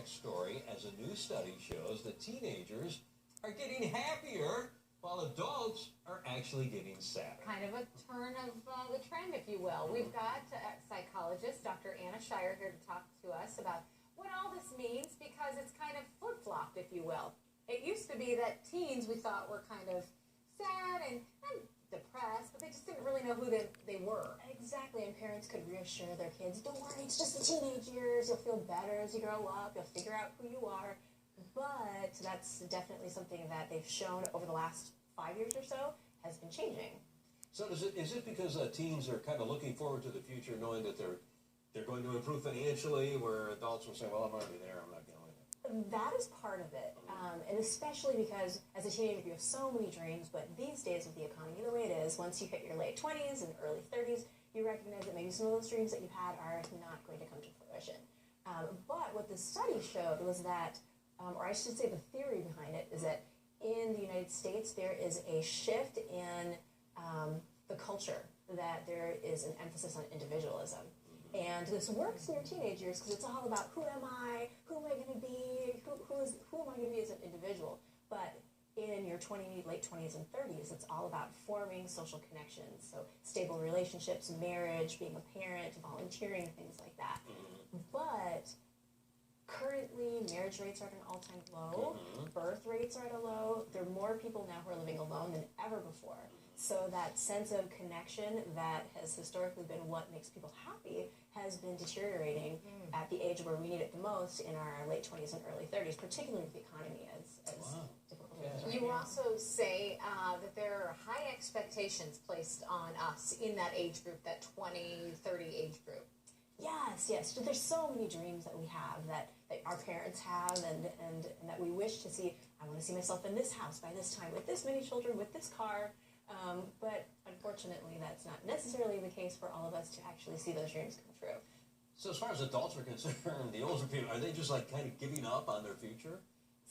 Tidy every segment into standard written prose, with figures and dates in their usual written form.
next story as a new study shows that teenagers are getting happier while adults are actually getting sadder. Kind of a turn of the trend, if you will. We've got psychologist Dr. Anna Shire here to talk to us about what all this means, because it's kind of flip-flopped, if you will. It used to be that teens we thought were kind of sad and depressed, but they just didn't really know who they were. Exactly, and parents could reassure their kids, don't worry, it's just the teenage years, you'll feel better as you grow up, you'll figure out who you are. But that's definitely something that they've shown over the last 5 years or so has been changing. So is it because teens are kind of looking forward to the future, knowing that they're going to improve financially, where adults will say, well, I'm already there, I'm not going to. That is part of it, and especially because as a teenager you have so many dreams, but these days with the economy the way it is, once you hit your late 20s and early 30s, you recognize that maybe some of those dreams that you had are not going to come to fruition. But what the study showed was that, or I should say the theory behind it, is that in the United States there is a shift in the culture, that there is an emphasis on individualism. And this works in your teenage years because it's all about who am I, who am I going to be, who am I going to be as an individual. But in your late 20s and 30s, it's all about forming social connections, so stable relationships, marriage, being a parent, volunteering, things like that. But currently, marriage rates are at an all-time low, birth rates are at a low, there are more people now who are living alone than ever before. So that sense of connection that has historically been what makes people happy has been deteriorating at the age where we need it the most, in our late 20s and early 30s, particularly with the economy as difficult as it is. You also say that there are high expectations placed on us in that age group, that 20, 30 age group. Yes. So there's so many dreams that we have, that our parents have, and that we wish to see. I want to see myself in this house by this time, with this many children, with this car. But unfortunately, that's not necessarily the case for all of us to actually see those dreams come true. So as far as adults are concerned, the older people, are they just like kind of giving up on their future?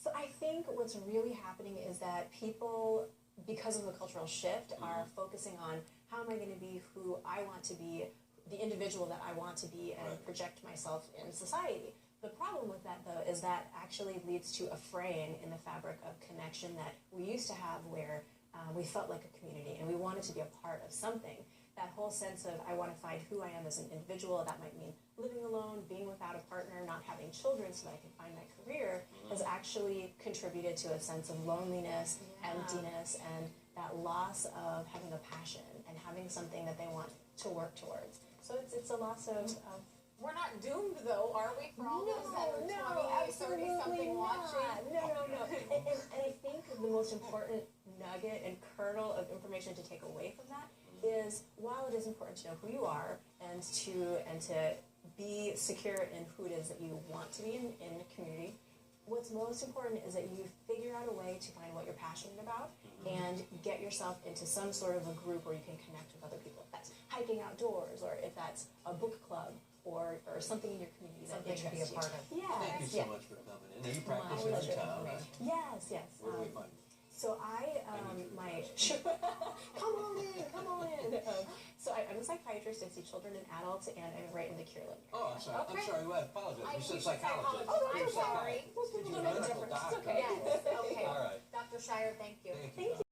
So I think what's really happening is that people, because of the cultural shift, are focusing on how am I going to be who I want to be, the individual that I want to be, and project myself in society. The problem with that, though, is that actually leads to a fraying in the fabric of connection that we used to have, where we felt like a community and we wanted to be a part of something. That whole sense of I want to find who I am as an individual, that might mean living alone, being without a partner, not having children so that I can find my career, has actually contributed to a sense of loneliness, emptiness, and that loss of having a passion and having something that they want to work towards. So it's a loss of We're not doomed, though, are we, for all those that are 20, 30-something watching? No. And I think the most important nugget and kernel of information to take away from that is, while it is important to know who you are and to be secure in who it is that you want to be in a community, what's most important is that you figure out a way to find what you're passionate about and get yourself into some sort of a group where you can connect with other people. If that's hiking outdoors, or if that's a book club, or something in your community that interests you. Something to be a part of. Yes. Thank you so much for coming in. Now you practice in town, right? Yes. Where do we find you? So come on in. So I'm a psychiatrist. I see children and adults, and I'm right in the Cure Lane. Oh, I'm sorry. Okay. I'm sorry. I apologize. You said You said psychologist. psychologist. Oh, I'm You're a sorry. psychologist. Most people You're don't a know the medical difference. doctor. It's okay. Yes, okay. All right. Dr. Shire, thank you. Thank you. Thank you.